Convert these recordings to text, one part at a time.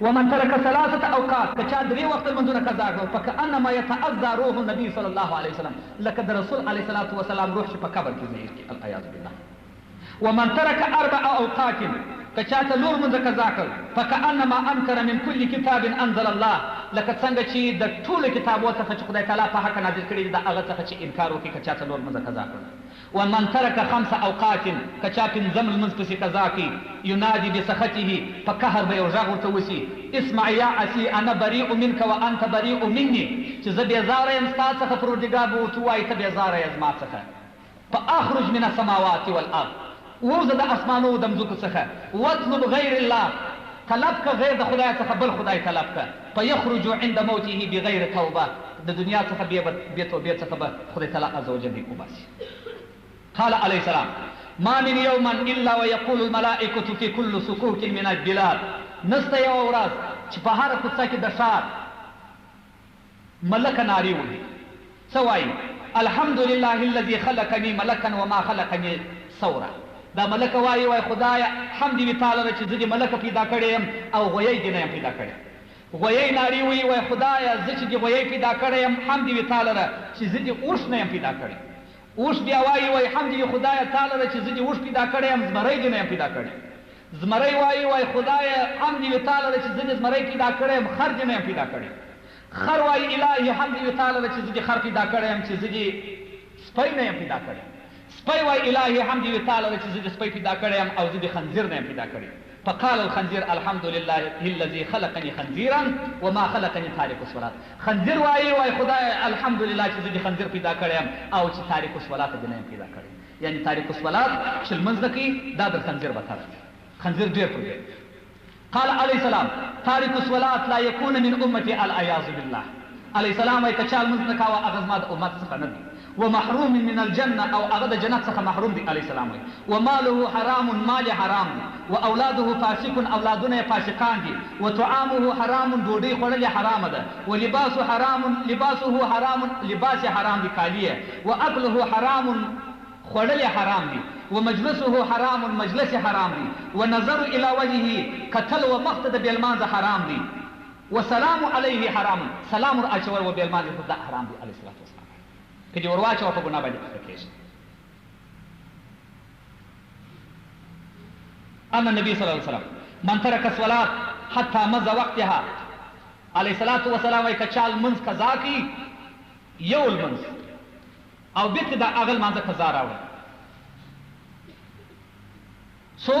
ومن ترك ثلاثة أوقات كچا دري وقت المنزون قضا فكأنما يتأذى روح النبي صلى الله عليه وسلم لقد رسول عليه الصلاة والسلام روح په قبر کې زهیر کې العياذ بالله. ومن ترك 4 أوقات كچا ته نور منځ قضا کړ فكأنما انكر من كل كتاب انزل الله لکه څنګه چې د ټول کتابو څخه چې خدای تعالی په حق نازل کړي دا هغه څخه چې انکار وکړي کچا ته نور منځ قضا کړ. ومن ترك 5 أوقات كچا پنځم لمونځ پسې قضا کړي ينادي بسخطه فقهر به یو غږ ورته وشي اسمع يا عسي انا بريء منك وانت بريء مني چې زه بېزاره یم ستا څخه پروردګار به ورته وایي ته بېزاره یې زما څخه فاخرج من السماوات والارض ووزه د اسمانو د مځکو څخه واطلب غیر الله طلب که غیر د خدای څخه بل خدای طلب که فيخرج عند موته بغیر توبه د دنیا څخه بې توبې څخه به خدای تعالی عز وجل وباسي. قال عليه السلام ما من يوم الا ويقول الملائكه في كل سكوك من البلاد نسته یو ورځ چې په هر کوڅه کې د ښار ملک ناری وي څه وایي الحمد لله الذي خلقني ملكا وما خلقني ثورا. دا ملک وایي وای خدایا حمد وي تعالی چې زه دې ملک پیدا کړی یم او غویی دې نه یم پیدا کړی. غویی ناری وي وای خدایا زه چې دې غویی پیدا کړی یم حمد وي تعالی چې زه دې اوښ نه یم پیدا کړی. اوښ بیا وایي وای حمد وي خدایا تعالی چې زه دې اوښ پیدا کړی یم زمری دې نه یم پیدا کړی. زمری وایي وای خدایا حمد وي تعالی چې زه دې زمری پیدا کړی یم خر دې نه یم پیدا کړی. خر وایي الهي حمد وي تعالی چې زه دې خر پیدا کړی یم چې زه دې سپی نه یم پیدا کړی. سپی وای الهي حمد وي تعالی چې زه دې سپی پیدا کړی یم او زه دې خنزیر نه یم پیدا کړی. فقال الخنزير الحمد لله الذي خلقني خنزيرا وما خلقني تارك الصلاه. خنزير وای خدای الحمد لله چې دې خنزير پیدا کړم او چې تارك الصلاه دې نه پیدا کړی. یعنی تارك الصلاه چې منځ کې دا د خنزير بتاړه خنزير ډېر پرې. قال عليه السلام تارك الصلاه لا يكون من امتي العياذ بالله. عليه السلام وايي کچال منځ نه کاوه هغه زما د امت څخه نه دي. ومحروم من الجنه او هغه د جنت څخه محروم دي. عليه السلام وايي وماله حرام مال حرام واولاده فاسق اولادونه فاسقان دي وطعامه حرام ډوډۍ خوړل حرام ده ولباسه حرام لباسه حرام لباس حرام دي کالیه واكله حرام خوړل حرام دي ومجلسه حرام مجلس حرام دي ونظر الى وجهه قتل ومقتد بالماز حرام دي وسلام عليه حرام سلام اچول وبالماز ده حرام دي. عليه الصلاه والسلام کدی ورواچو په ګناه باندې کېږي. أن النبي صلى الله عليه وسلم من ترك الصلاة حتى مضى وقتها. عليه الصلاة والسلام وايي کچال منځ قضا کی یو المنځ او بیرته دا هغه لمانځه قضا راوړي. څو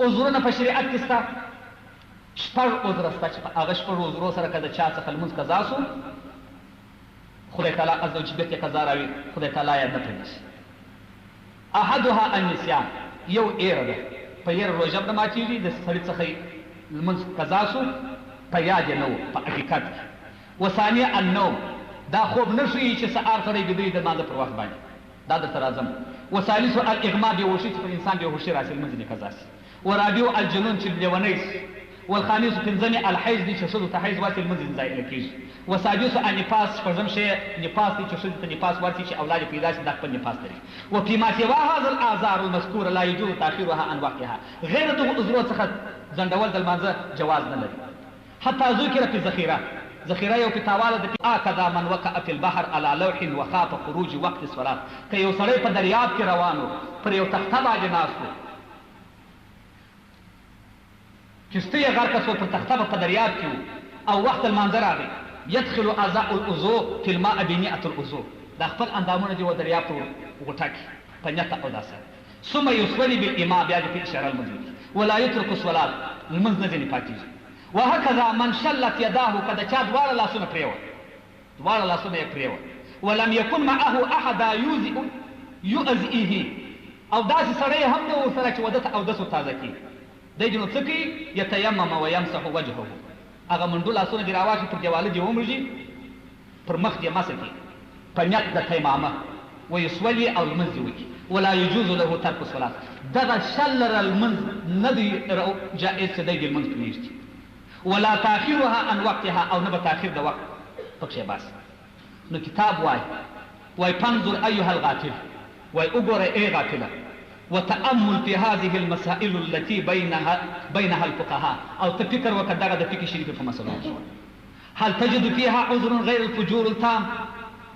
عذرونه په شریعت کې شته؟ شپږ عذر شته چې هغه شپږ عذرو سره که د چا څخه لمونځ قضا سو خدای تعالی عز وجل بیرته قضا راوړي خدای تعالی یې نه پرېږدي. احدها النسیان یو ایره ده په یې روژه نه ماتېږي د سړي څخه لمونځ قضا سو په یاد یې نه و په حقیقت. وثانیه النوم دا خوب نه ښیي چې سهار سړی بیدوي د لمانځه پر وخت باندې دا درته راځم. وثالثو الاغما بېهوشي چې پر انسان بېهوشي راشي لمونځ یې قضا شي. ورابعو الجنون چې لیونی شي. والخامس پنځمې الحیض دي چې ښځو ته حیض ورشي لمونځ یې ضایع کېږي. وسادسو النفاس شپږم شی نفاس دی چې ښځې ته نفاس ورشي چې اولاد یې پیدا شي دا خپل نفاس لري. وفيما سوى هذا الاعذار المذكوره لا يجوز تاخيرها عن وقتها. غیر دغو عذرو څخه ځنډول د لمانځه جواز نه لري. حتى ذکر في الذخیره ذخیره یو کتاباله د کذا من وقع في البحر على لوح وخاف خروج وقت الصلاه. که یو سړی په دریاب کې روانو پر یو تخته باندې ناست و کشتی یې غرقه شو پر تخته په دریاب کې او وخت لمانځه راغی يدخل اعضاء الوضوء في الماء بنية الوضوء. دا خپل اندامونه دي و دریاب ته وټاکي په نیت او داسه ثم يصلي بالامام بیا دې په اشاره لمونځ ولا يترك الصلاه لمونځ نه ځینې پاتېږي. وهكذا من شلت يداه که د چا دواړه لاسونه پرېوت دواړه لاسونه یې پرېوت ولم يكن معه احد يؤذيه او داسې سړی هم نه و ورسره چې وده ته اودس ورتازه کړي دی دې نو څه کوي یتیمم ویمسح وجهه هغه منډو لاسونه دې راواچي پر دیواله دې ومرږي پر مخ دې مسح کړي په نیت د تیمامه ویصلي او لمونځ دې وکړي. ولا يجوز له ترک الصلاه دغه شلر المنځ نه دی جائز چې دی دې لمونځ پرېږدي. ولا تاخيرها عن وقتها او نه به تاخير د وخت پکښې بس. نو کتاب وای فانظر ایها الغافل وای وګوره ای غافله وتأمل في هذه المسائل التي بينها الفقهاء او تفكر وكدغه د فقه شریف په مسلو هل تجد فيها عذر غير الفجور التام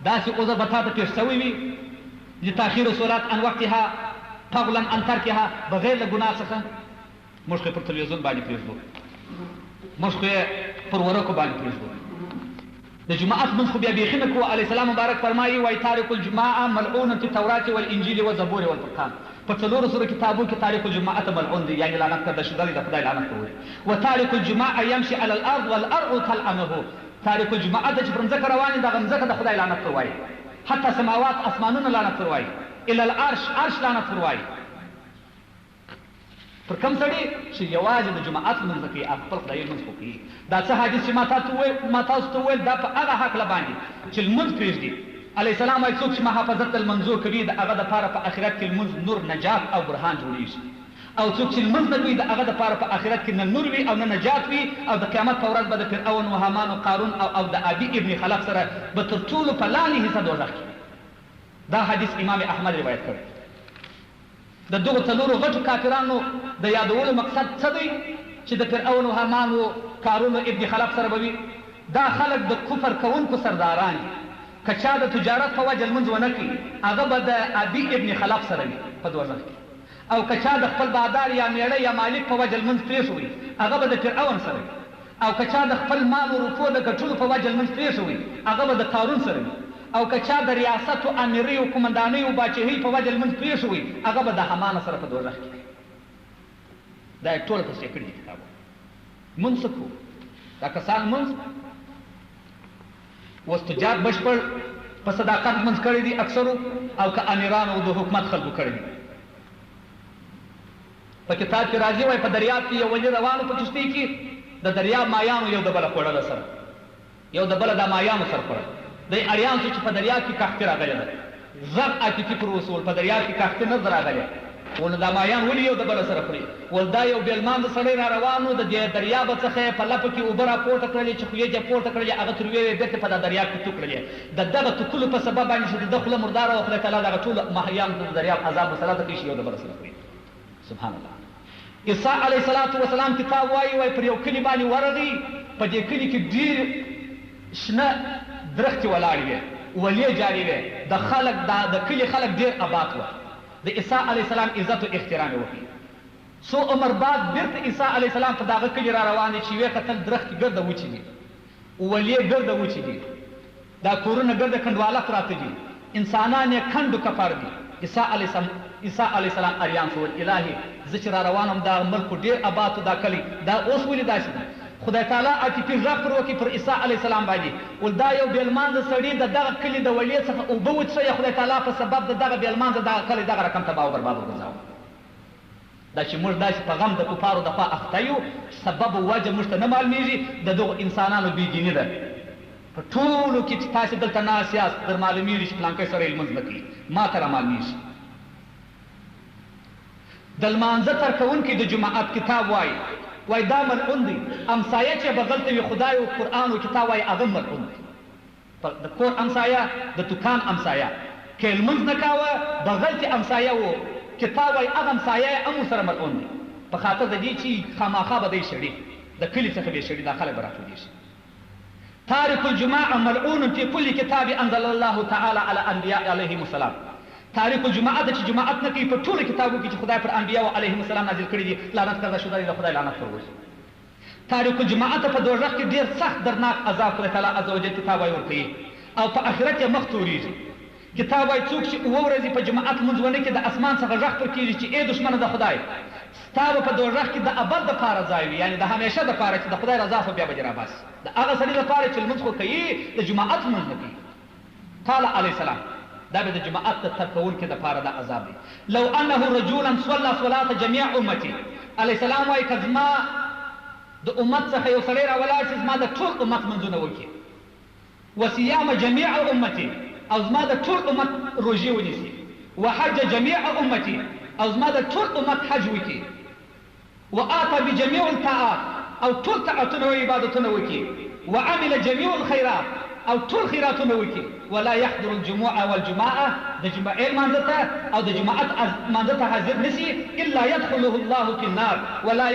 داسې عذر به تا ته پېښ شوی وي لتاخير الصلاة عن وقتها فضلا عن تركها بغیر له ګناه څخه موږ خو پر تلویزیون باندې پرېږدو موږ خو پر ورقو باندې پرېږدو د جماعت منځ خو بیا بیخي نه کوو علیه السلام مبارک فرمایي وایي تارک الجماعه ملعون فی التورات والانجیل والزبور والفرقان په څلورو سورو کتابو کې تارک الجماعت ملعون دی یعنی لعنت کرده شده دی د خدای لعنت کوي وتارک الجماعه يمشي على الارض والارض تلعنه تارک الجماعت چې پر ځمکه روان دی د ځمکه د خدای لعنت کوي حتی سماوات اسمانونه لعنت کوي الى العرش عرش لعنت کوي پر کوم سړي چې یوازې د جماعت لمونځ کوي خپل خدای لمونځ کوي دا څه حدیث چې ما تاسو ته وویل دا په هغه هکله باندې چې لمونځ پرېږدي علیه السلام وایي څوک چې محافظت د لمنځو کوي د هغه دپاره په آخرت کې لمونځ نور نجات او برهان جوړېږي او څوک چې لمونځ نه کوي د هغه دپاره په آخرت کې نه نور وي او نه نجات وي او د قیامت په ورځ به د فرعون و هامان و قارون او د ابي ابن خلف سره به تر ټولو په لاندې حصه دوزخ کې دا حدیث امام احمد روایت کړی د دغو څلورو غټو کافرانو د یادولو مقصد څه دی چې د فرعون و هامان و قارون و ابن خلف سره به وي دا خلک د کفر کوونکو سرداران که چا د تجارت په وجه لمونځ ونه کړي هغه به د ابي ابن خلف سره وي په دوزخ کې او که چا د خپل بادار یا میړه یا مالک په وجه لمونځ پرېښوي هغه به د فرعون سره وي او که چا د خپل مال و روپو د ګټلو په وجه لمونځ پرېښوي هغه به د قارون سره وي او که چا د ریاست و امیرۍ و قمندانۍ و باچهۍ په وجه لمونځ پرېښوي هغه به د حمان سره په دوزخ کې دا یې ټوله تصریح کړي دي کتابونه مونځ څه کوو دا کسان مونځ اوس تجار بشپړ په صداقت مونځ کړی دي اکثرو او که امیرانو د حکومت خلکو کړی دي په کتاب کې راځي وایي په دریاب کې یو ولي روانو په کښتۍ کې د دریاب مایانو یو د بله خوړله سره یو د بله دا مایانو سره خوړل دی اریان چې په دریاب کې کښتۍ راغلې ده غږ عاطفي پر وصول په دریاب کې کښتۍ نه ده راغلې ول دا مایان ولې یو د بله سره خوري ول دا یو بېلمانده سړی را روان و د دې دریابه څخه یې په لپه کې اوبه راپورته کړلې چې خولې یې پورته کړلې هغه تروې یې بېرته په دا دریاب کې تو کړلې د دغه توکلو په سبب باندې چې د ده خوله مرداره وه خدای تعالی دغه ټولو ماهیانو ته د دریاب عذاب مسلطه کړي چې یو د بله سره خوري سبحان الله عیسی علیه السلام کتاب وایي پر یو کلي باندې ورغی په دې کلي کې ډېر شنه درختې ولاړې وې ولې جاري وې د کلي خلک ډېر آباد وه د عیسی علیه السلام عزت و احترام یې وکړي څو عمر بعد بیرته عیسی علیه السلام په دغه کلي را روان دی چې ویې کتل درختې ګرده وچې دي ولې ګرده وچې دي دا کورونه ګرده کنډواله پراته دي انسانان یې کنډو کفر دي عیسی علیه السلام اریان شو الهي زه چې را روانم دا ملک ډېر آباد دا کلی دا اوس ولې داسې ده خدای تعالی عاطفي غږ پر وکړي پر عیسی علیه السلام باندې ول دا یو بېلمانځه سړي د دغه کلي د ولې څخه اوبه وڅښی خدای تعالی په سبب د دغه بېلمانځه دغه کلی دغه رقم تباه و برباد وګرځاوه دا چې موږ داسې په غم د کفارو دخوا اخته یو سبب و وجه موږ ته نه معلومېږي د دغو انسانانو بېدیني ده په ټولو کې چې تاسې دلته ناست یاست در معلومېږي چې فلانکی سړی لمونځ نه کوي ما ته را معلومېږي د لمانځه ترکوونکي د جماعت کتاب وایي دا ملعون دی امسایه چې بغل ته وي خدای او قرآن او کتاب وایي هغه ملعون دی د کور امسایه د دکان امسایه که یې لمونځ نه کاوه بغل کې امسایه و کتاب وایي هغه امسایه یې هم ورسره ملعون دی په خاطر د دې چې خامخا به دی شړي د کلي څخه به یې شړي دا خلک به راټولېږي تارک الجماعه ملعون فی کل کتاب انزل الله تعالی علی انبیاء علیهم السلام تاریخ الجماعت چې جماعت نه کوي په ټولو کتابو کې چې خدای پر انبیاء علیهم السلام نازل کړي دي لعنت کرده شده دی د خدای لعنت پر وشي تاریخ الجماعت په دوزخ کې ډېر سخت درناک عذاب خدای تعالی عز وجل کتاب وایي ورکوي او په آخرت یې مخ تورېږي کتاب وایي څوک چې اووه ورځې په جماعت لمونځ ونه کړي د اسمان څخه غږ پر کېږي چې ای دښمنه د خدای ستا به په دوزخ کې د ابد دپاره ځای وي یعنې د همیشه دپاره چې د خدای رضا خو بیا به دې راباسي د هغه سړي دپاره چې لمونځ خو کوي د جماعت لمونځ نه کوي قال علیه السلام دا به د جماعت د ترکوونکي دپاره دا عذاب دی لو انه رجولا صلى صلاة جميع امتي علیه السلام وایي که زما د امت څخه یو سړی را ولاړ شي زما د ټول امت منځونه وکړي وصيام جميع امتي او زما د ټول امت روژې ونیسي وحج جميع امتي او زما د ټول امت حج وکړي وآتى بجميع الطاعات او ټول طاعتونه او عبادتونه وکړي وعمل جميع الخيرات او ټول خیراتونه وکړي ولا يحضر الجمعه والجماعه د جمعې لمانځه ته او د جماعت لمانځه ته حاضر نشي الا يدخله الله في النار ولا